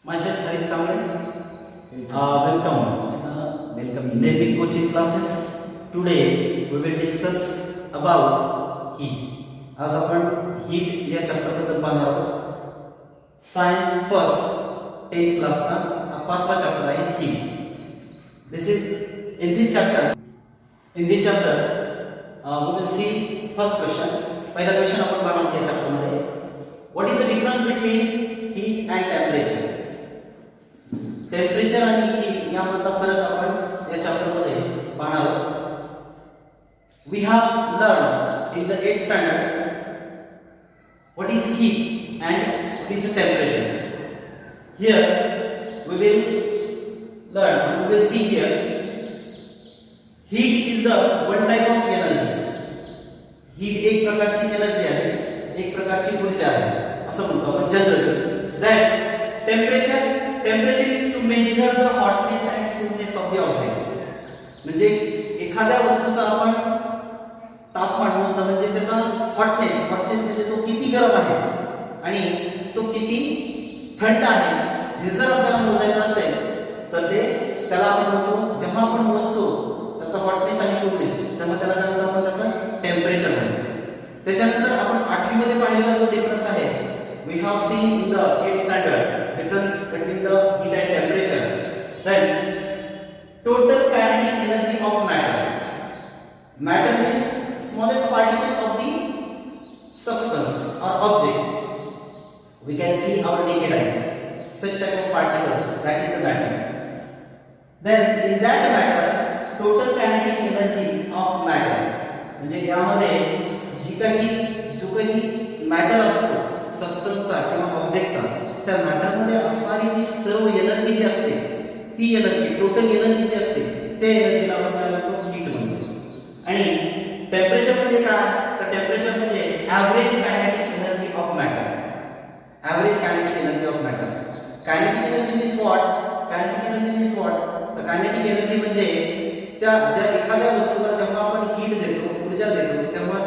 Myself Haris Kamble. Welcome in Navy coaching classes. Today we will discuss about heat. आज आपण heat या chapter बद्दल पाहणार आहोत. सायन्स फर्स्ट 10th क्लासचा हा पाचवा चॅप्टर आहे heat. This is in this chapter. In this chapter we will see first question. पहिला क्वेश्चन आपण पाहणार त्या चॅप्टर मध्ये. What is the difference between heat and temperature? Temperature आणि हीट यामधला फरक आपण या चॅप्टर मध्ये पाहणार आहोत. We have learned in the 8th standard what is heat and what is the temperature. Here we will see here heat is the one type of energy. heat एक प्रकारची एनर्जी आहे, एक प्रकारची ऊर्जा आहे असं म्हणतो आपण generally. Then temperature is to measure the hotness and coolness of the object. म्हणजे एखाद्या वस्तूचा आपण तापमान मोजणं म्हणजे त्याचा हॉटनेस म्हणजे तो किती गरम आहे आणि तो किती थंड आहे हे जर आपल्याला मोजायचं असेल तर त्याला आपण म्हणतो, जेव्हा आपण मोजतो त्याचा हॉटनेस आणि कूलनेस तेव्हा त्याला काय म्हणतो आपण, त्याचा टेम्परेचर म्हणतो. त्याच्यानंतर आपण 8वी मध्ये पाहिलेला जो डिफरन्स आहे, we have seen in the 8th standard difference between the heat and temperature. Then total kinetic energy of matter. Matter means smallest particle of the substance or object. We can see our naked eyes such type of particles, that is the matter. Then in that matter total kinetic energy of matter म्हणजे यामध्ये जो काही matter असतो सबस्टन्सचा किंवा ऑब्जेक्टचा, त्या matter मध्ये असणारी जी सर्व एनर्जी जी असते ती एनर्जी, टोटल एनर्जी जी असते त्या एनर्जीला आपण काय म्हणतो, हीट म्हणतो. आणि टेम्परेचर म्हणजे काय, तर टेम्परेचर म्हणजे average kinetic energy of matter. Average kinetic energy of matter. Kinetic energy means what? Kinetic energy means what? तर कायनेटिक एनर्जी म्हणजे ज्या एखाद्या वस्तूला जेव्हा आपण हीट देतो, ऊर्जा देतो, तेव्हा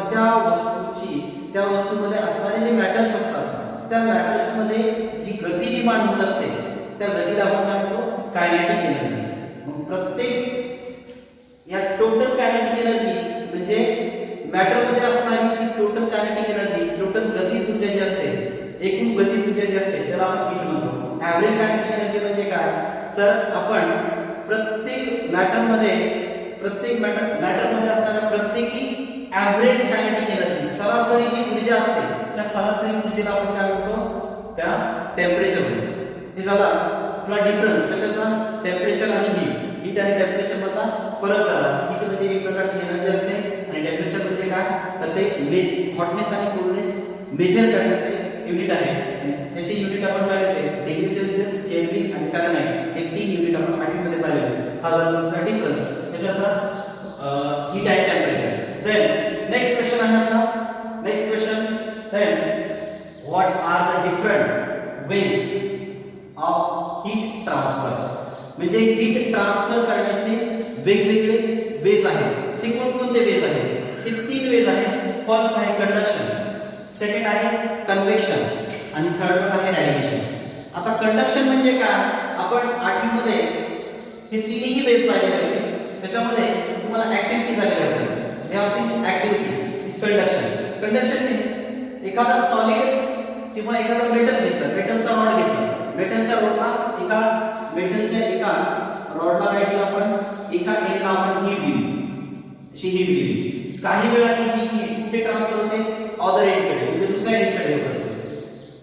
त्या वस्तूमध्ये असणारे जे मॅटर्स असतात त्या मॅटर्स मध्ये जी गती निर्माण होत असते त्या गतीला आपण काय म्हणतो, कायनेटिक एनर्जी. मग प्रत्येक या टोटल कायनेटिक एनर्जी म्हणजे मॅटर मध्ये असणारी ती टोटल कायनेटिक एनर्जी, टोटल गतिज ऊर्जा जी असते, एकूण गतिज ऊर्जा जी असते त्याला आपण हीट म्हणतो. ॲव्हरेज कायनेटिक एनर्जी म्हणजे काय, तर आपण प्रत्येक मॅटर मध्ये असणाऱ्या प्रत्येकी ॲव्हरेज कायनेटिक एनर्जी, सरासरी जी ऊर्जा असते त्या सरासरी ऊर्जेला आपण काय म्हणतो, त्या टेम्परेचर म्हणतो. हे झाला आपला डिफरन्स कशाचा, टेम्परेचर आणि हीट आणि टेम्परेचर मधला फरक झाला. हीट म्हणजे एक प्रकारची एनर्जी असते आणि टेम्परेचर म्हणजे काय, तर ते हॉटनेस आणि कोल्डनेस मेजर करण्याचे युनिट आहे. त्याचे युनिट आपण पाहिले डिग्री सेल्सिअस, केल्विन आणि फॅरनहाइट हे 3 युनिट आपण 8वी मध्ये पाहिले. हा झाला तुमचा डिफरन्स कशाचा, हीट आणि टेम्परेचर. Then next question आहे आपला. Next question, then what are the different ways of heat transfer? म्हणजे हीट ट्रान्सफर करण्याचे वेगवेगळे वेज आहेत. ते कोणकोणते वेज आहेत? हे 3 वेज आहेत. फर्स्ट आहे कंडक्शन, सेकंड आहे कन्व्हेक्शन आणि थर्ड आहे रॅडिएशन. आता कंडक्शन म्हणजे काय, आपण 8वी मध्ये हे तिन्ही वेज पाहिलेले होते. त्याच्यामध्ये तुम्हाला ऍक्टिव्हिटी झालेल्या होत्या. हे असेल ऍक्टिव्हिटी कंडक्शन मीन्स एखादा सॉलिड किंवा एखादा मेटल घेतलं, मेटलचा रॉड घेतला, मेटलच्या रॉडला एका रॉडला काय केलं आपण, एका एंडला आपण हीट दिली. काही वेळाने ही हीट कुठे ट्रान्सफर होते, अदर एंडकडे म्हणजे दुसऱ्या एंडकडे होत असते.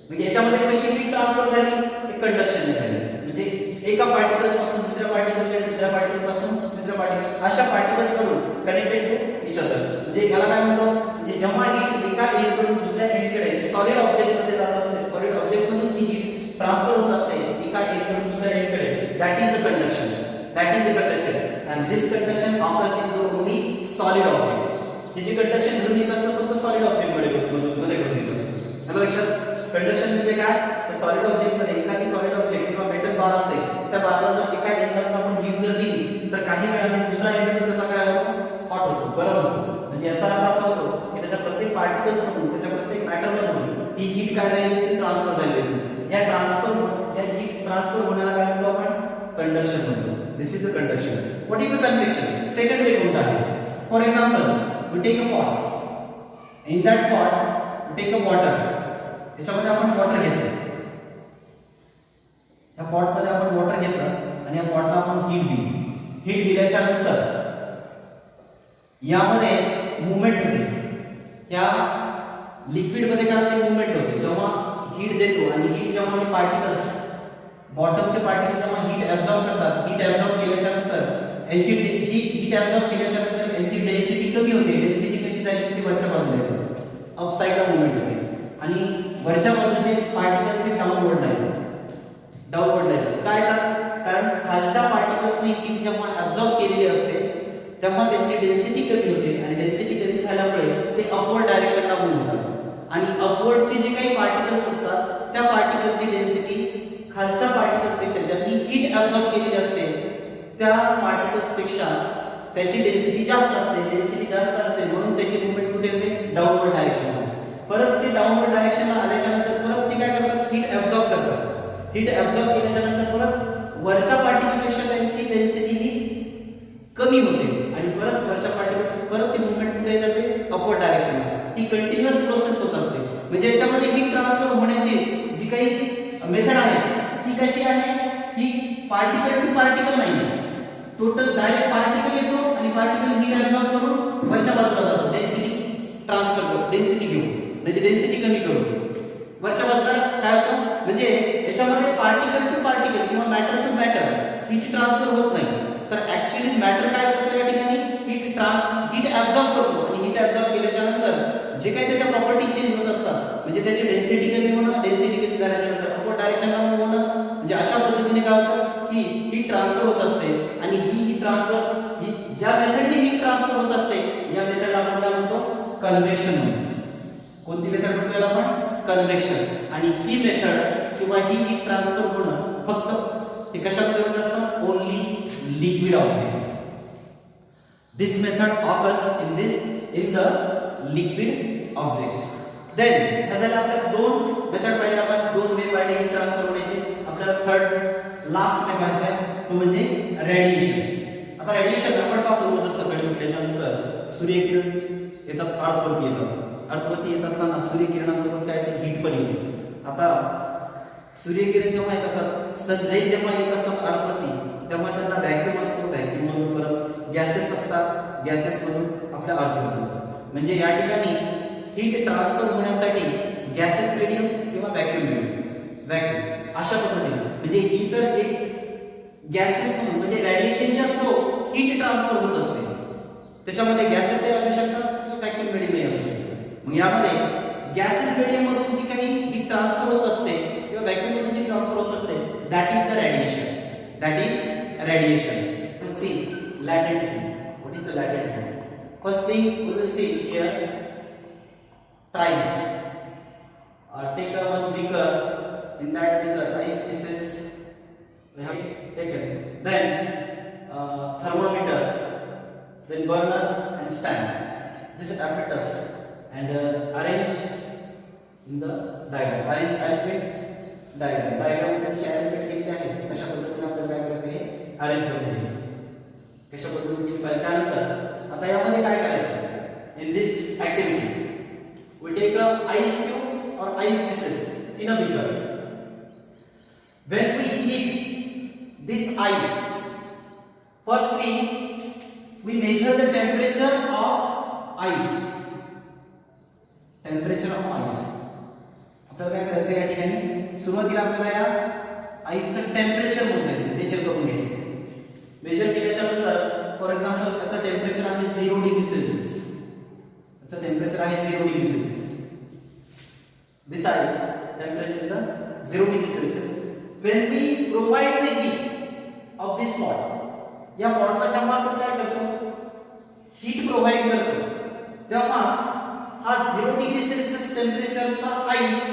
म्हणजे याच्यामध्ये कशी हीट ट्रान्सफर झाली, हे कंडक्शन झाली. म्हणजे एका पार्टिकल पासून दुसऱ्या पार्टिकलकडे, दुसऱ्या पार्टिकल पासून दुसऱ्या पार्टिकल, अशा पार्टिकल्स कडून कनेक्टेड टू इच अदर. म्हणजे याला काय म्हणतो, म्हणजे जेव्हा हीट एका एंड कडून दुसऱ्या एंड कडे सॉलिड ऑब्जेक्ट मध्ये जात असते, सॉलिड ऑब्जेक्ट मधून जी हीट ट्रान्सफर होत असते एका एंड कडून दुसऱ्या एंड कडे, that is the conduction. And this conduction occurs in the only solid object. हे जे कंडक्शन घडून येत असतं फक्त सॉलिड ऑब्जेक्ट मध्ये घडून येत असतं. आता लक्षात, कंडक्शन म्हणजे काय, तर सॉलिड ऑब्जेक्ट मध्ये एखादी सॉलिड ऑब्जेक्ट किंवा मेटल बार असेल, त्या बारला जर एका एंडला जर आपण हीट जर दिली तर काही वेळाने दुसरा एंड त्याचा काय होतो, हॉट होतो, गरम होतो. म्हणजे याचा अर्थ असा होतो की त्याच्या प्रत्येक पार्टिकल्स मधून, त्याच्या प्रत्येक मॅटर मधून ही हीट काय झाली, ट्रान्सफर झाली. या हीट ट्रान्सफर होण्याला काय म्हणतो आपण? कंडक्शन म्हणतो. This is the conduction. What is the convection? Second way कोणता आहे? For example we take a pot. In that pot we take a water. याच्यामध्ये आपण वॉटर घेतलं. या पॉट मध्ये आपण वॉटर घेतलं आणि या पॉटला आपण हीट दिली. हीट दिल्याच्या नंतर यामध्ये मूवमेंट होते. या लिक्विड मध्ये काय होते? मूवमेंट होते. जेव्हा हीट देतो आणि हीट जेव्हा हे पार्टिकल्स बॉटमचे पार्टिकल जेव्हा हीट ऍब्सॉर्ब करतात, हीट ऍब्सॉर्ब केल्याच्या नंतर यांची हीट ऍब्सॉर्ब केल्याच्या नंतर यांची डेन्सिटी कमी होते. डेन्सिटी कमी झाली की ती वरच्या बाजूला येते, अप साइडला मूवमेंट होते आणि वरच्या बाजूचे पार्टिकल्स हे डाऊनवर्डला येतात. डाऊनवर्डला येतात. काय कारण खालच्या पार्टिकल्सने हीट जेव्हा ऍब्सॉर्ब केलेली असते तेव्हा त्यांची डेन्सिटी कमी होते आणि डेन्सिटी कमी झाल्यामुळे ते अपवर्ड डायरेक्शनला मूव्ह होतात आणि अपवर्डचे जे काही पार्टिकल्स असतात त्या पार्टिकलची डेन्सिटी खालच्या पार्टिकल्स पेक्षा ज्यांनी हीट ऍब्सॉर्ब केलेली असते त्या पार्टिकल्स पेक्षा त्याची डेन्सिटी जास्त असते. डेन्सिटी जास्त असते म्हणून त्याची मूवमेंट कुठे होते? डाऊनवर्ड डायरेक्शनला. परत ते डाऊनवर्ड डायरेक्शनला आल्याच्या नंतर परत ते काय करतात? हीट ऍब्सॉर्ब करतात. हीट ऍब्सॉर्ब केल्याच्या नंतर परत वरच्या पार्टिकलपेक्षा त्यांची डेन्सिटी ही कमी होते आणि परत वरच्या पार्टिकल परत ती मूवमेंट कुठे येते? अपवर्ड डायरेक्शनला. ही कंटिन्युअस प्रोसेस होत असते. म्हणजे याच्यामध्ये हीट ट्रान्सफर होण्याची जी काही मेथड आहे ती कशी आहे? ही पार्टिकल टू पार्टिकल नाही. टोटल डायरेक्ट पार्टिकल येतो आणि पार्टिकल हीट ऍब्सॉर्ब करून वरच्या बाजूला जातो. डेन्सिटी ट्रान्सफर करतो, डेन्सिटी घेऊन म्हणजे डेन्सिटी कमी करून वरच्या बाजूला काय होतं? म्हणजे याच्यामध्ये पार्टिकल टू पार्टिकल किंवा matter to matter heat transfer होत नाही. तर ऍक्च्युअली मॅटर काय करतो या ठिकाणी? हीट ऍब्सॉर्ब करतो आणि हीट ऍब्सॉर्ब केल्याच्या नंतर जे काही त्याच्या प्रॉपर्टी चेंज होत असतात म्हणजे त्याची डेन्सिटी कमी होणं, डेन्सिटी कमी झाल्याच्या नंतर अपवर्ड डायरेक्शनला मूव्ह होणं, म्हणजे अशा पद्धतीने काय होतं की हीट ट्रान्सफर होत असते आणि ही हीट ट्रान्सफर ही ज्या मेथडने हीट ट्रान्सफर होत असते या मेथडला आपण काय म्हणतो? कन्व्हेक्शन म्हणतो. कोणती मेथड म्हणतो याला आपण? कन्व्हेक्शन. आणि ही मेथड किंवा ही हीट ट्रान्सफर होणं फक्त हे कशामध्ये होत असतं? Only liquid object. This method occurs in the liquid objects. Then झालं आपल्याला दोन मेथड पाहिले आपण, दोन वे पाहिले हीट ट्रान्सफर होण्याचे. आपल्याला थर्ड लास्ट वे पाहायचा आहे तो म्हणजे रेडिएशन. आता रेडिएशन आपण पाहतो जसं घडल्याच्या नंतर सूर्यकिरण येतात, अर्थवरती येतात. अर्थवरती येत असताना सूर्यकिरणासोबत काय ते हीट पण येते. आता सूर्यकिरण जेव्हा येत असतात, सनराइज जेव्हा येत असतात अर्थवरती तेव्हा त्यांना व्हॅक्यूम असतो. व्हॅक्यूम मधून परत गॅसेस असतात, गॅसेस मधून आपल्या अर्थवरती येतात. म्हणजे या ठिकाणी हीट ट्रान्सफर होण्यासाठी गॅसेस मीडियम किंवा व्हॅक्यूम मीडियम, व्हॅक्यूम अशा पद्धतीने. म्हणजे ही तर एक गॅसेस मधून म्हणजे रेडिएशनच्या थ्रू हीट ट्रान्सफर होत असते. त्याच्यामध्ये गॅसेस असू शकतात किंवा व्हॅक्यूम मीडियम असू शकतात. मग यामध्ये गॅसेस मीडियम मधून जी काही हीट ट्रान्सफर होत असते किंवा व्हॅक्यूम मधून जी ट्रान्सफर होत असते that is the radiation. That is radiation. To see latent heat. What is the latent heat? First thing we will see here. Try this. Take a one beaker. In that beaker, ice pieces we have taken. Then thermometer, then burner and stand. This is apparatus and arrange in the diagram. Arrange diagram. Diagram मध्ये share केलेले आहे. तशा पद्धतीने आपल्याला काय करायचं आहे? Arrange करून घ्यायचं. कशा पद्धतीने पाहिजे त्यानंतर आता यामध्ये काय करायचं? In this activity we take a ice cube और ice pieces in a beaker. When we heat this ice, firstly we measure the temperature of ice. Temperature of ice. आपल्याला काय करायचं या ठिकाणी? सुरुवातीला आपल्याला या आईसचं टेम्परेचर मोजायचं, मेजर करून घ्यायचं. मेजर केल्याच्या नंतर फॉर एक्झाम्पल त्याचं टेम्परेचर आहे 0 डिग्री सेल्सिअस. त्याचं टेम्परेचर आहे 0 degree Celsius. This ice temperature is 0 degree Celsius. When we provide the heat of this pot, या पॉटला जेव्हा आपण काय करतो? हीट प्रोव्हाइड करतो तेव्हा हा 0 डिग्री सेल्सिअस टेम्परेचरचा आइस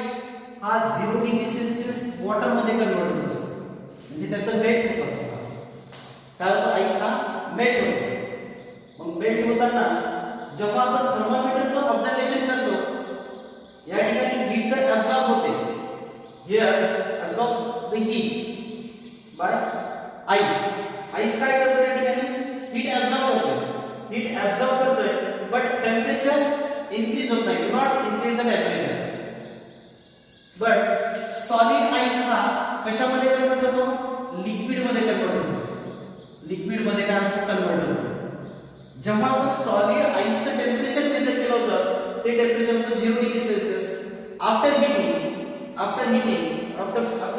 हा 0 डिग्री सेल्सिअस वॉटर मध्ये कन्वर्ट होत असतो. म्हणजे त्याचं मेल्ट होत असतो. काय होतं? आइस हा मेल्ट होतो. मग मेल्ट होताना जेव्हा आपण थर्मामीटरचं ऑब्झर्वेशन करतो या ठिकाणी हीट तर ऍब्सॉर्ब होते. Here absorb the heat bye ice. Ice काय करतोय या ठिकाणी? हीट ऍब्सॉर्ब करतोय. हीट ऍब्सॉर्ब करतोय बट टेम्परेचर इन्क्रीज होत नाही. Do not increase the temperature. But solid ice हा कशामध्ये कन्वर्ट होतो? लिक्विड मध्ये कन्वर्ट होतो. लिक्विड मध्ये काय होतो? कन्वर्ट होतो. जेव्हा आपण सॉलिड आईसचं टेम्परेचर मेजर केलं होतं ते टेम्परेचर होतं 0 degree Celsius. After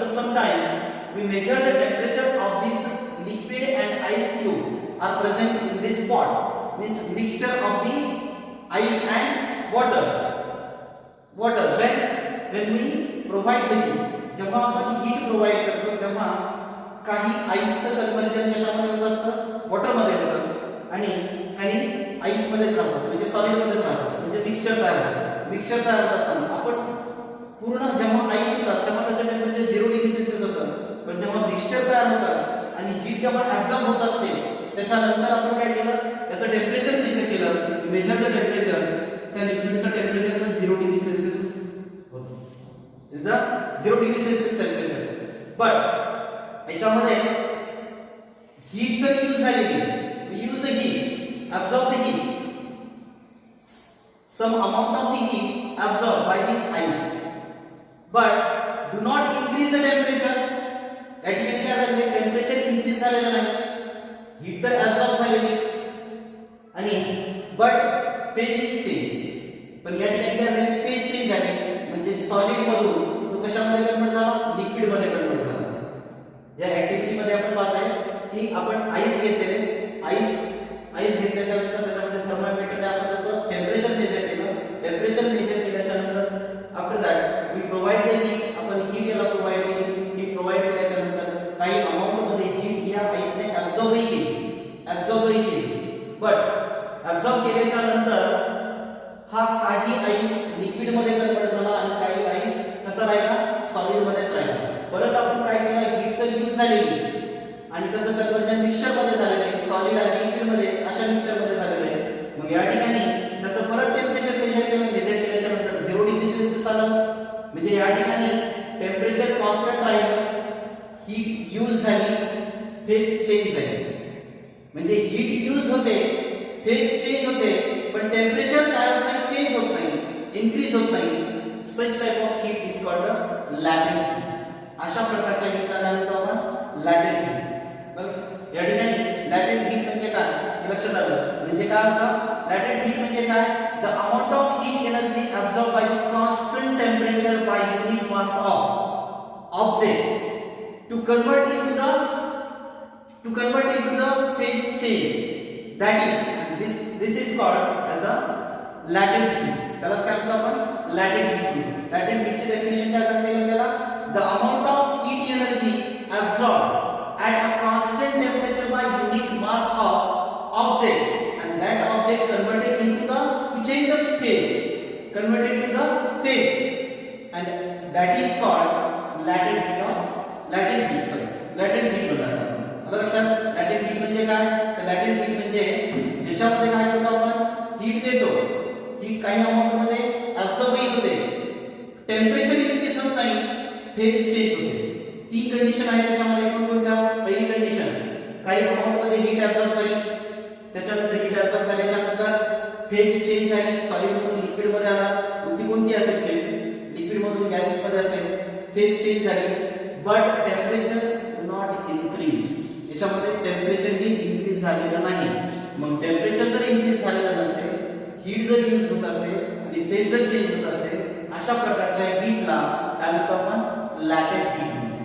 some time we measure the temperature of this liquid and ice cube are present in this pot, means mixture of the ice and water when we provide the heat. जेव्हा आपण heat provide करतो तेव्हा काही आईसचं conversion कशामध्ये होत असतं? Water मध्ये होतं आणि काही आईस मध्येच राहतात म्हणजे सॉलिड मध्येच राहतात म्हणजे मिक्सचर तयार होत असताना आपण पूर्ण जेव्हा आईस होतात तेव्हा त्याचं टेम्परेचर 0 डिग्री सेल्सिअस होतं. पण जेव्हा मिक्सचर तयार होतं आणि हीट जेव्हा ऍब्सॉर्ब होत असते त्याच्यानंतर आपण काय केलं? त्याचं टेम्परेचर मेजर केलं. Measure the temperature. त्या लिक्विडचं टेम्परेचर पण 0 डिग्री सेल्सिअस होतं. Is a 0 degree Celsius temperature. But याच्यामध्ये हीट तर यूज झालेली. We use the heat, absorb the heat. some amount of the heat absorbed by this ice, but do not increase the temperature. या ठिकाणी काय झाले? Temperature increase झालेलं नाही. Heat तर ऍब्सॉर्ब झालेली आणि बट फेज इज चेंज. पण या ठिकाणी काय झाले? फेज चेंज झाले म्हणजे सॉलिड मधून तो कशामध्ये कन्वर्ट झाला? लिक्विड मध्ये कन्वर्ट झाला. या ऍक्टिव्हिटी मध्ये आपण पाहतोय की आपण आईस घेतलेले, आईस घेतल्याच्या नंतर त्याच्यामध्ये थर्मामीटरने आपण त्याचं टेम्परेचर मेजर केलं. टेम्परेचर मेजर केल्याच्या नंतर after that we provide the heat. आपण हीट याला प्रोव्हाइड केली. हीट प्रोव्हाइड केल्याच्या नंतर काही अमाऊंट मध्ये हीट या आईसने ऍब्सॉर्बही केली. बट ऍब्सॉर्ब केल्याच्या नंतर हा काही आईस लिक्विड मध्ये कन्वर्ट झाला आणि काही आईस कसा राहिला? सॉलिड मध्येच राहिला. परत आपण काय केलं? हीट तर यूज झालेली आणि त्याचं कन्वर्जन मिक्सचर मध्ये झालेलं आहे. सॉलिड आणि लिक्विड मध्ये अशा मिक्सचर मध्ये झालेलं आहे. मग या ठिकाणी त्याचं परत टेम्परेचर मेजर केल्याच्या नंतर 0 डिग्री सेल्सिअस आलं. म्हणजे या ठिकाणी टेम्परेचर कॉन्स्टंट राहिलं. हीट यूज झाली, फेज चेंज झाली. म्हणजे हीट यूज होते, फेज चेंज होते, पण टेम्परेचर काय होत नाही? चेंज होत नाही, इन्क्रीज होत नाही. Such type of heat is called latent heat. अशा प्रकारच्या हीटला काय म्हणतो आपण? Latent heat. या ठिकाणी लॅटेंट हीट म्हणजे काय? लक्षात आलं म्हणजे काय होतं? लॅटेंट हीट म्हणजे काय? The amount of heat energy absorb by the constant temperature by unit mass of object to convert into the phase change. That is this is called as the latent heat. त्यालाच काय म्हणतो आपण? latent heat. latent heat ची definition काय सांगते आपल्याला? the amount of heat energy absorbed at a constant temperature by unit mass of object and that object converted into to change the phase, converted into the phase, and that is called latent heat म्हणतात. आता लक्षात latent heat म्हणजे काय? तर latent heat म्हणजे ज्याच्यामध्ये काय करतो आपण? हीट देतो, हीट काही अमाउंट मध्ये ऍब्सॉर्ब होते, टेम्परेचर इन्क्रीज होत नाही, फेज चेंज होते. तीन कंडिशन आहे त्याच्यामध्ये. कोणत्या? पहिली कंडिशन, काही अमाउंट मध्ये हीट ऍब्सॉर्ब झाली, त्याच्यानंतर हीट ऍब्सॉर्ब झाल्याच्या नंतर फेज चेंज झाली, सॉलिड मधून लिक्विड मध्ये आला. मग ती कोणती असेल? लिक्विड मधून गॅसेस मध्ये असेल. फेज चेंज झाली बट टेम्परेचर नॉट इन्क्रीज. याच्यामध्ये टेम्परेचर ही इन्क्रीज झालेलं नाही. मग टेम्परेचर जर इन्क्रीज झालेलं नसेल, हीट जर यूज होत असेल आणि फेज जर चेंज होत असेल, अशा प्रकारच्या हीटला काय म्हणतो आपण? लॅटेंट हीट म्हणतो.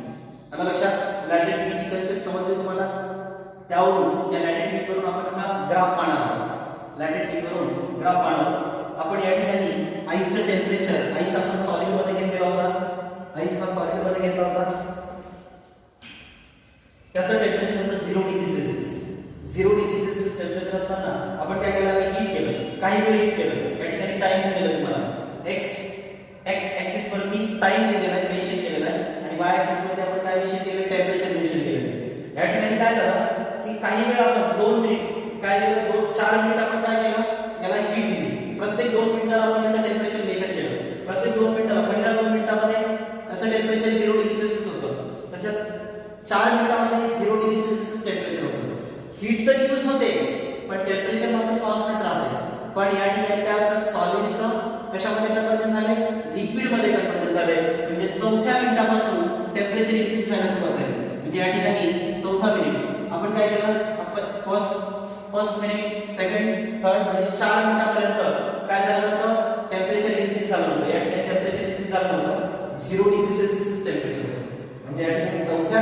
आता लक्षात, लॅटेंट हीट ही कन्सेप्ट समजली तुम्हाला? त्यावरून या लॅटेंट हीट वरून आपण हा ग्राफ पाहणार आहोत. लॅटेंट हीट वरून ग्राफ पाहणार आहोत. आपण या ठिकाणी आईसचं टेम्परेचर, आईस आपण सॉलिड मध्ये घेतलेला होता, आईस हा सॉलिड मध्ये घेतला होता, त्याचं टेम्परेचर होतं 0 degree Celsius. 0 degree Celsius temperature असताना आपण काय केलं? हीट केलं, काही वेळ हीट केलं. या ठिकाणी टाइम दिलेला तुम्हाला, एक्स ऍक्सिस वरती टाइम दिलेला आहे, मेन्शन केलेला आहे, आणि वाय ऍक्सिस वरती आपण काय मेन्शन केलं? टेम्परेचर मेन्शन केलेलं आहे. या ठिकाणी काय झालं की काही वेळ आपण 2 मिनिट काय केलं? 4 मिनिट आपण काय केलं? याला हीट दिली. प्रत्येक 2 मिनिटाला आपण याचं टेम्परेचर मेजर केलं. प्रत्येक 2 मिनिटाला, पहिल्या 2 मिनिटामध्ये याचं टेम्परेचर 0 डिग्री सेल्सिअस होतं. त्याच्यात 4 मिनिटांमध्ये 0 डिग्री सेल्सिअस टेम्परेचर होतं. हीट तर यूज होते पण टेम्परेचर मात्र कॉन्स्टंट राहते. पण या ठिकाणी काय होतं, सॉलिडचं कशामध्ये कन्वर्जन झाले, लिक्विड मध्ये कन्वर्जन झाले. म्हणजे चौथ्या मिनिटापासून टेम्परेचर इन्क्रीज व्हायला सुरुवात झाली. म्हणजे या ठिकाणी चौथा मिनिट आपण काय केलं, आपण फर्स्ट मिनिट, सेकंड, थर्ड म्हणजे 4 मिनिटापर्यंत काय झालं होतं, टेम्परेचर इन्क्रीज झालं होतं. या ठिकाणी टेम्परेचर इन्क्रीज झालं होतं 0 डिग्री सेल्सिअस टेम्परेचर होतं. म्हणजे या ठिकाणी चौथ्या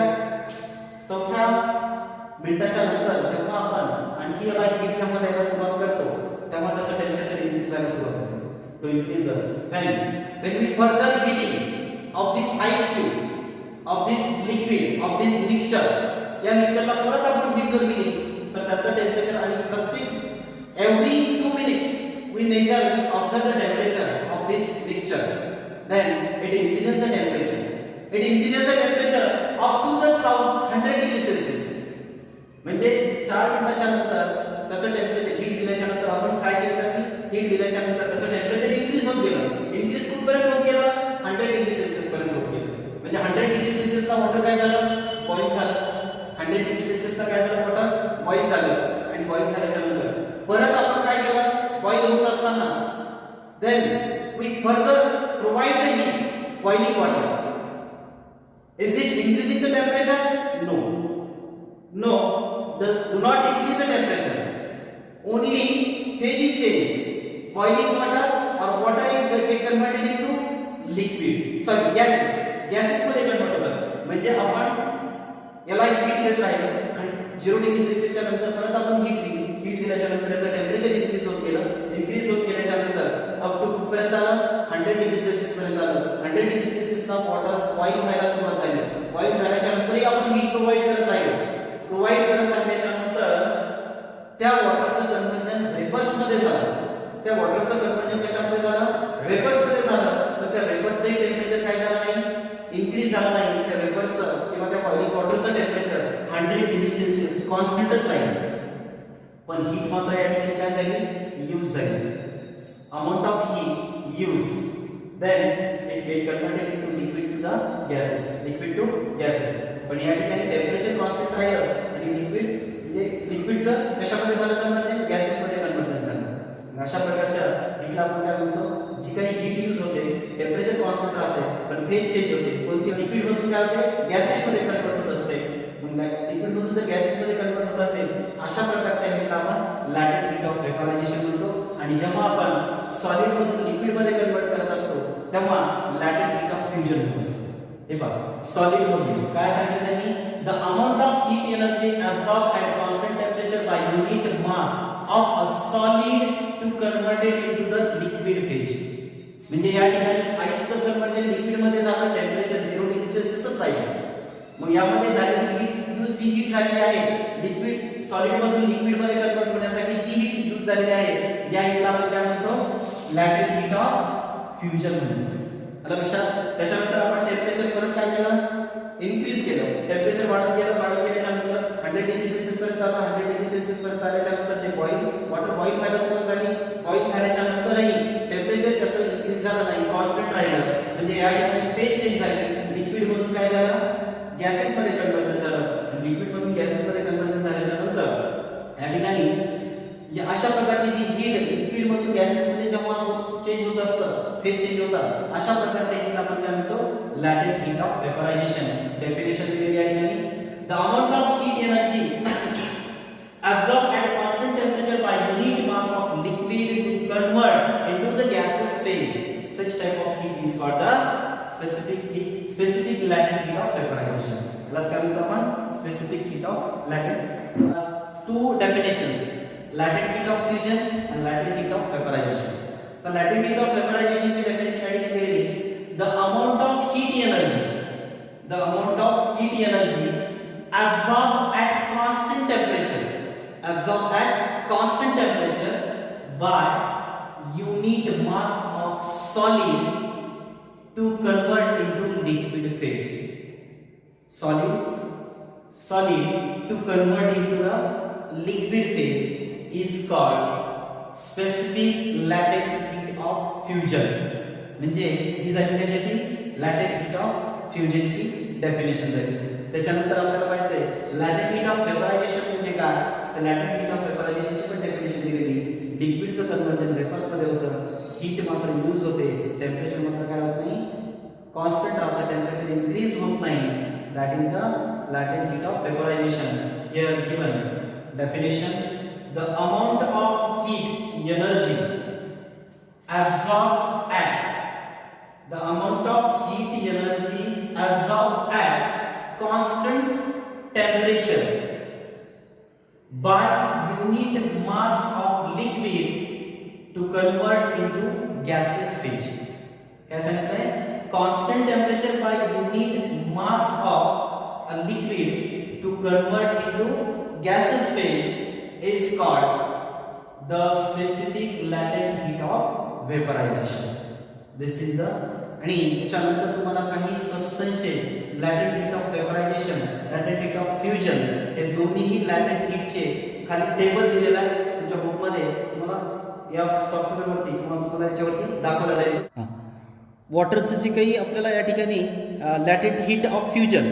मिनिटाच्या नंतर जेव्हा आपण आणखी याला हीट जेव्हा द्यायला सुरुवात करतो तेव्हा त्याचं टेम्परेचर इन्क्रीज व्हायला सुरुवात होते. To increase when we further heating of this ice cube, of this liquid, of this mixture, या मिक्सचरला परत आपण हीट जर दिली तर त्याचं टेम्परेचर आणि प्रत्येक every 2 minutes we measure, we observe the temperature of this mixture, then it increases the temperature. It increases the temperature up to the 100 degree Celsius. म्हणजे 4 मिनिटाच्या नंतर त्याचं टेम्परेचर हीट दिल्याच्या नंतर आपण काय केलं, हीट दिल्याच्या नंतर त्याचं टेम्परेचर इन्क्रीज होत गेलं. इन्क्रीज कुठपर्यंत होत गेलं, 100 डिग्री सेल्सिअस पर्यंत होत गेलं. म्हणजे 100 डिग्री सेल्सिअसला वॉटर काय झालं, बॉईल झालं. 100 डिग्री सेल्सिअसला काय झालं, वॉटर बॉईल झालं. आणि बॉईल झाल्याच्या नंतर परत आपण काय केलं, बॉईल होत असताना then we further provide the heat boiling water. Is it increasing the temperature? No, do not increase the temperature. Only phase is change. Boiling water or water is get converted into liquid. Sorry, gases. Gases मध्ये convert होतात. म्हणजे आपण याला heat देत राहिलो आणि 0 degree सेल्सिअसच्या नंतर परत आपण हीट दिली. हीट दिल्याच्या नंतर त्याचं टेम्परेचर इन्क्रीज होत गेलं. इन्क्रीज होत गेल्याच्या नंतर अप टू पर्यंत आलं 100 डिग्री सेल्सिअस पर्यंत आलं. 100 डिग्री सेल्सिअसला वॉटर बॉईल व्हायला सुरुवात झाली. बॉईल झाल्याच्या नंतरही आपण हीट प्रोव्हाइड करत राहिलो. प्रोव्हाइड करत राहिल्याच्या नंतर त्या वॉटरचं कन्वर्जन वेपर्स मध्ये झालं. त्या वॉटरचं कन्वर्जन कशामध्ये झालं, वेपर्स मध्ये झालं. तर त्या वेपर्सचंही टेम्परेचर काय झालं नाही, इन्क्रीज झालं नाही. त्या वेपर्सचं किंवा त्या बॉइलिंग वॉटरचं टेम्परेचर 100 डिग्री सेल्सिअस कॉन्स्टंटच राहील. पण हीट मात्र या ठिकाणी काय झाली, यूज झाली. Amount of heat use, then it get converted into liquid to the gases, liquid to gases. पण या ठिकाणी टेम्परेचर कॉन्स्टंट राहिलं आणि लिक्विड म्हणजे लिक्विडचं कशामध्ये झालं, कन्वर्जन गॅसेसमध्ये कन्वर्जन झालं. अशा प्रकारच्या हीटला आपण काय म्हणतो, जी काही हीट यूज होते टेम्परेचर कॉन्स्टंट राहते पण फेज चेंज होते. कोणती लिक्विड मधून काय होते, गॅसेसमध्ये कन्वर्ट होत असते. मग लिक्विड मधून जर गॅसेसमध्ये कन्वर्ट होत असेल अशा प्रकारच्या हीटला आपण लॅटेंट हीट ऑफ वेपरायझेशन म्हणतो. आणि जेव्हा आपण सॉलिड मधून लिक्विड मध्ये कन्वर्ट करत असतो तेव्हा लॅटेंट हीट ऑफ फ्युजन होत असते. हे पहा, सॉलिड मध्ये काय सांगितलं त्यांनी, the amount of heat energy absorb at constant temperature by unit mass of a solid to converted into the liquid phase. म्हणजे या ठिकाणी आईसचं कन्वर्जन लिक्विड मध्ये झालं, टेम्परेचर 0 डिग्री सेल्सिअसच राहील. मग यामध्ये झालेली हीट, जी हीट झालेली आहे लिक्विड सॉलिड मधून लिक्विड मध्ये कन्वर्ट होण्यासाठी जी हीट यूज झालेली आहे या हीटला आपण काय म्हणतो, लॅटेंट हीट ऑफ फ्युजन म्हणतो. आलं लक्षात. त्याच्यानंतर आपण टेम्परेचर परत काय केलं, इन्क्रीज केलं. टेम्परेचर वाढत गेल्याच्या नंतर 100 डिग्री सेल्सिअस पर्यंत आलं. 100 डिग्री सेल्सिअस पर्यंत आल्याच्या नंतर ते वॉटर बॉईल व्हायला सुरुवात झाली. बॉईल झाल्याच्या नंतरही टेम्परेचर त्याचं इन्क्रीज झालं नाही, कॉन्स्टंट राहिलं. म्हणजे या ठिकाणी फेज चेंज झाली. लिक्विड मधून काय झालं, गॅसेस मध्ये कन्वर्जन झालं. लिक्विड मधून गॅसेस मध्ये कन्वर्जन झाल्याच्या नंतर या ठिकाणी अशा प्रकारची जी हीट लिक्विड मधून गॅसेस मध्ये जेव्हा चेंज होत असतं, फेज चेंज होतात, अशा प्रकारच्या हीट आपण काय म्हणतो, latent heat of vaporisation. Definition दिलेली आहे ठिकाणी, the amount of heat energy absorbed at constant temperature by unit mass of liquid to convert into the gaseous phase. Such type of heat is called the specific latent heat of vaporization. Let's come to one specific heat of latent. Two definitions: latent heat of fusion and latent heat of vaporization. The latent heat of vaporization की definition आहे दिलेली, the amount of heat energy absorbed at constant temperature. Absorbed at constant temperature by unit mass of solid to convert into liquid phase. Solid to convert into a liquid phase is called specific latent heat of fusion. म्हणजे ही झाली कशाची, latent heat of fusion ची definition झाली. त्याच्यानंतर आपल्याला पाहायचंय लॅटेंट heat of vaporisation म्हणजे काय. तर लॅटेंट हीट ऑफ वेपरायझेशनची पण डेफिनेशन दिलेली. लिक्विडचं कन्वर्जन वेपर्स मध्ये होतं, हीट मात्र यूज होते, टेम्परेचर मात्र काय होत नाही, कॉन्स्टंट राहतं, टेम्परेचर इन्क्रीज होत नाही. That is the latent heat of vaporisation. Here given definition, the amount of heat energy absorbed at constant temperature by unit mass of liquid to convert into gaseous phase. क्या सांगितलंय, constant temperature by unit mass of a liquid to convert into gaseous phase is called the specific latent heat of vaporization. This is the. आणि त्याच्यानंतर तुम्हाला काही सबस्टन्सचे latent heat of vaporisation, latent heat of fusion हे दोन्हीही लॅटेंट हीटचे खाली table दिलेला आहे तुमच्या बुकमध्ये. तुम्हाला या सॉफ्टवेअरवरती किंवा तुम्हाला याच्यावरती दाखवलं जाईल. वॉटरचं जे काही आपल्याला या ठिकाणी लॅटेंट हीट ऑफ फ्युजन,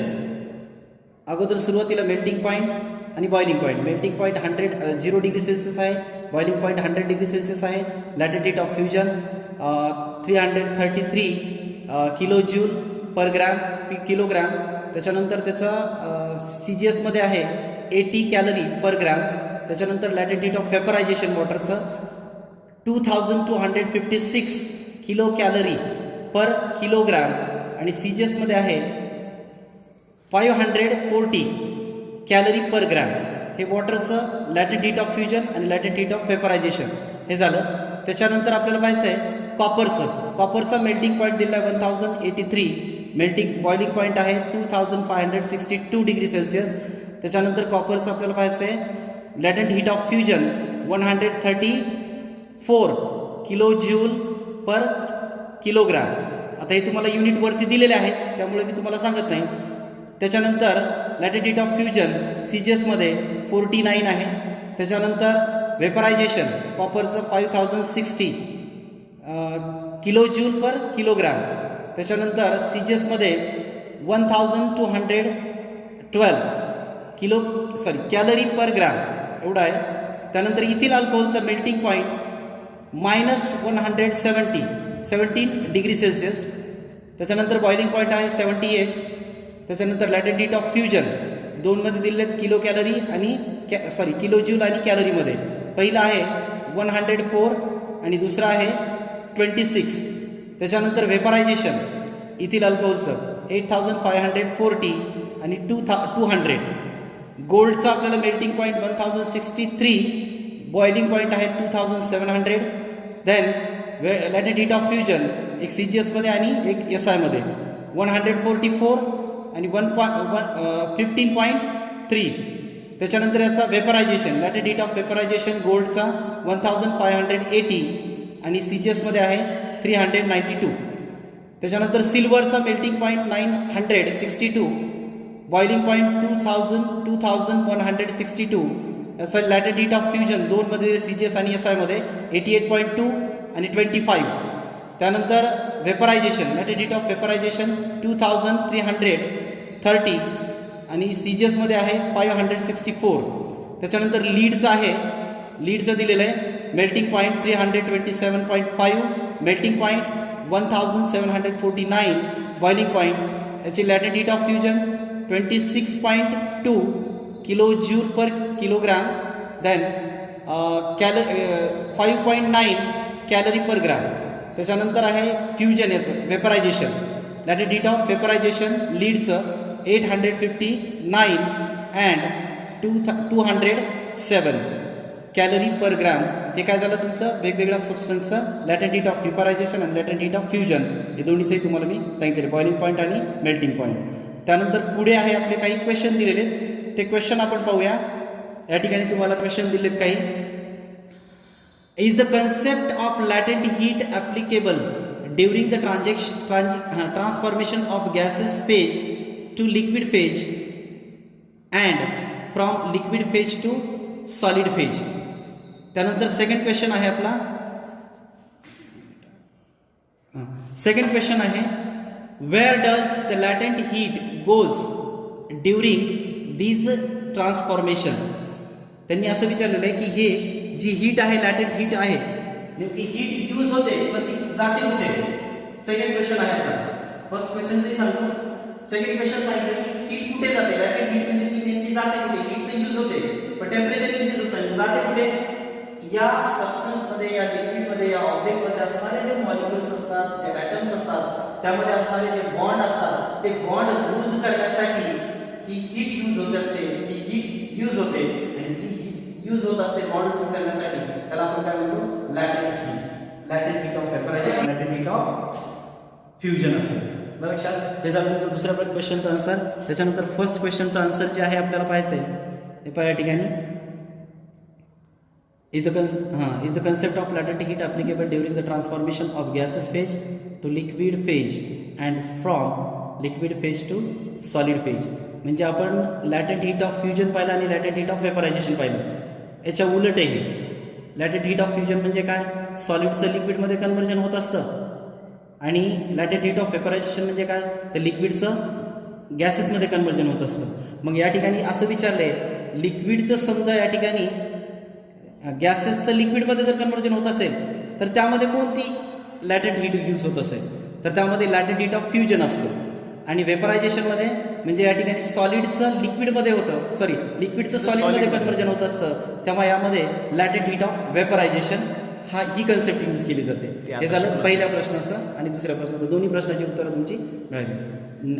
अगोदर सुरुवातीला मेल्टिंग पॉईंट आणि boiling point. Melting point 0 degree Celsius आहे, बॉइलिंग पॉईंट 100 डिग्री सेल्सिअस आहे. Latent heat of fusion 333 kilo joule per kilogram. त्याच्यानंतर त्याचा CGS मध्ये आहे 80 कॅलरी पर ग्रॅम. त्याच्यानंतर लॅटेंट हीट ऑफ वेपरायझेशन वॉटरचं 2256 किलो कॅलरी पर किलोग्रॅम आणि CGS मध्ये आहे 540 कॅलरी पर ग्रॅम. हे वॉटरचं लॅटेंट हीट ऑफ फ्युजन आणि लॅटेंट हीट ऑफ वेपरायझेशन हे झालं. त्याच्यानंतर आपल्याला पाहायचं आहे कॉपरचा मेल्टिंग पॉईंट दिला आहे 1083, मेल्टिंग बॉइलिंग पॉईंट आहे 2562 डिग्री सेल्सिअस. त्याच्यानंतर कॉपरचं आपल्याला पाहायचं आहे latent heat of fusion 134 kilo joule per kilogram. आता हे तुम्हाला युनिटवरती दिलेले आहेत त्यामुळे मी तुम्हाला सांगत नाही. त्याच्यानंतर latent heat of fusion CGS मध्ये 49 आहे. त्याच्यानंतर vaporisation कॉपरचं 5060 kilo joule per kilogram. त्याच्यानंतर CGS मध्ये 1212 कॅलरी पर ग्रॅम एवढा आहे. त्यानंतर इथिल अल्कोहोलचं मेल्टिंग पॉईंट -117 डिग्री सेल्सिअस. त्याच्यानंतर बॉइलिंग पॉईंट आहे 78. त्याच्यानंतर लॅटेंट हीट ऑफ फ्युजन दोनमध्ये दिले आहेत किलो कॅलरी आणि किलो ज्यूल आणि कॅलरीमध्ये. पहिला आहे 104 आणि दुसरा आहे 26. त्याच्यानंतर वेपरायझेशन इथिल अल्कोहोलचं 8540 आणि 200. गोल्डचं आपल्याला मेल्टिंग पॉईंट 1063, बॉइलिंग पॉईंट आहे 2700. देन लॅटेंट हीट ऑफ फ्युजन एक CGS मध्ये आणि एक SI मध्ये 144 आणि 15.3. त्याच्यानंतर याचा vaporisation latent heat of vaporisation गोल्डचा 1580 आणि CGS मध्ये आहे 392. त्याच्यानंतर सिल्वरचा मेल्टिंग पॉईंट 962, बॉइलिंग पॉईंट 2162. याचा लॅटेंट हीट ऑफ फ्युजन दोनमध्ये CGS आणि SI मध्ये 88.2 आणि 25. त्यानंतर vaporisation latent heat of vaporisation 2330 आणि CGS मध्ये आहे 564. त्याच्यानंतर लीडचं दिलेलं आहे melting point 327.5, melting point 1749, boiling point. याची latent heat of fusion 26.2 kilo joule per kilogram. Then 5.9 calorie per gram. त्याच्यानंतर आहे फ्युजन याचं vaporisation latent heat of vaporisation लीडचं 859 अँड 207 कॅलरी पर ग्रॅम. हे काय झालं तुमचं वेगवेगळ्या सबस्टन्सचं लॅटेंट हीट ऑफ वेपरायझेशन आणि लॅटेंट हीट ऑफ फ्युजन हे दोन्हीचंही तुम्हाला मी सांगितले, बॉइलिंग पॉईंट आणि मेल्टिंग पॉईंट. त्यानंतर पुढे आहे आपले काही क्वेश्चन दिलेले, ते क्वेश्चन आपण पाहूया. या ठिकाणी तुम्हाला क्वेश्चन दिलेत काही. Is the concept of latent heat applicable during the transformation of gases phase to liquid phase and from liquid phase to solid phase. त्यानंतर सेकंड क्वेश्चन आहे आपला. सेकंड क्वेश्चन आहे where does the latent heat goes during these transformation. त्यांनी असं विचारलेलं आहे की हे जी हीट आहे, लॅटेंट हीट आहे, नेमकी हीट यूज होते पण ती जाते कुठे. सेकंड क्वेश्चन आहे आपला. फर्स्ट क्वेश्चन तरी सांगतो, सेकंड क्वेश्चन सांगितलं की हीट कुठे जाते. लॅटेंट हीट म्हणजे ती नेमकी जाते कुठे. हीट तर यूज होते पण टेम्परेचर इन्क्रीज होत नाही, जाते कुठे. या सबस्टन्स मध्ये, या लिक्विड मध्ये, या ऑब्जेक्ट मध्ये असणारे जे मॉलिक्युल्स असतात, जे ॲटम्स असतात, त्यामध्ये असणारे जे बॉन्ड असतात, ते बॉन्ड लूज करण्यासाठी ही हीट यूज होत असते. ही हीट यूज होते आणि जी हीट यूज होत असते बॉन्ड लूज करण्यासाठी त्याला आपण काय म्हणतो, latent heat. Latent heat of vaporisation, latent heat of fusion असेल. बरं लक्षात. हे झालं तुमचं दुसऱ्या क्वेश्चनचा आन्सर. त्याच्यानंतर फर्स्ट क्वेश्चनचा आन्सर जे आहे आपल्याला पाहायचं आहे, हे पहा या ठिकाणी. Is the concept of latent heat applicable during the transformation of gases phase to liquid phase and from liquid phase to solid phase. म्हणजे आपण लॅटेंट हीट ऑफ फ्युजन पाहिलं आणि लॅटेंट हीट ऑफ वेपरायझेशन पाहिलं. याच्या उलटही लॅटेंट heat of fusion म्हणजे काय, सॉलिडचं लिक्विडमध्ये conversion होत असतं. आणि लॅटेंट हीट ऑफ वेपरायझेशन म्हणजे काय, तर लिक्विडचं गॅसेसमध्ये कन्व्हर्जन होत असतं. मग या ठिकाणी असं विचारलंय, लिक्विडचं समजा या ठिकाणी गॅसेसचं लिक्विडमध्ये जर कन्व्हर्जन होत असेल तर त्यामध्ये कोणती लॅटेंट हीट यूज होत असेल, तर त्यामध्ये लॅटेंट हीट ऑफ फ्युजन असतं. आणि वेपरायझेशनमध्ये म्हणजे या ठिकाणी सॉलिडचं लिक्विडमध्ये होतं, सॉरी लिक्विडचं सॉलिडमध्ये कन्व्हर्जन होत असतं, तेव्हा यामध्ये लॅटेंट हीट ऑफ वेपरायझेशन ही कन्सेप्ट यूज केली जाते. हे झालं पहिल्या प्रश्नाचं आणि दुसऱ्या प्रश्नाचं. दोन्ही प्रश्नाची उत्तरं तुमची मिळाली.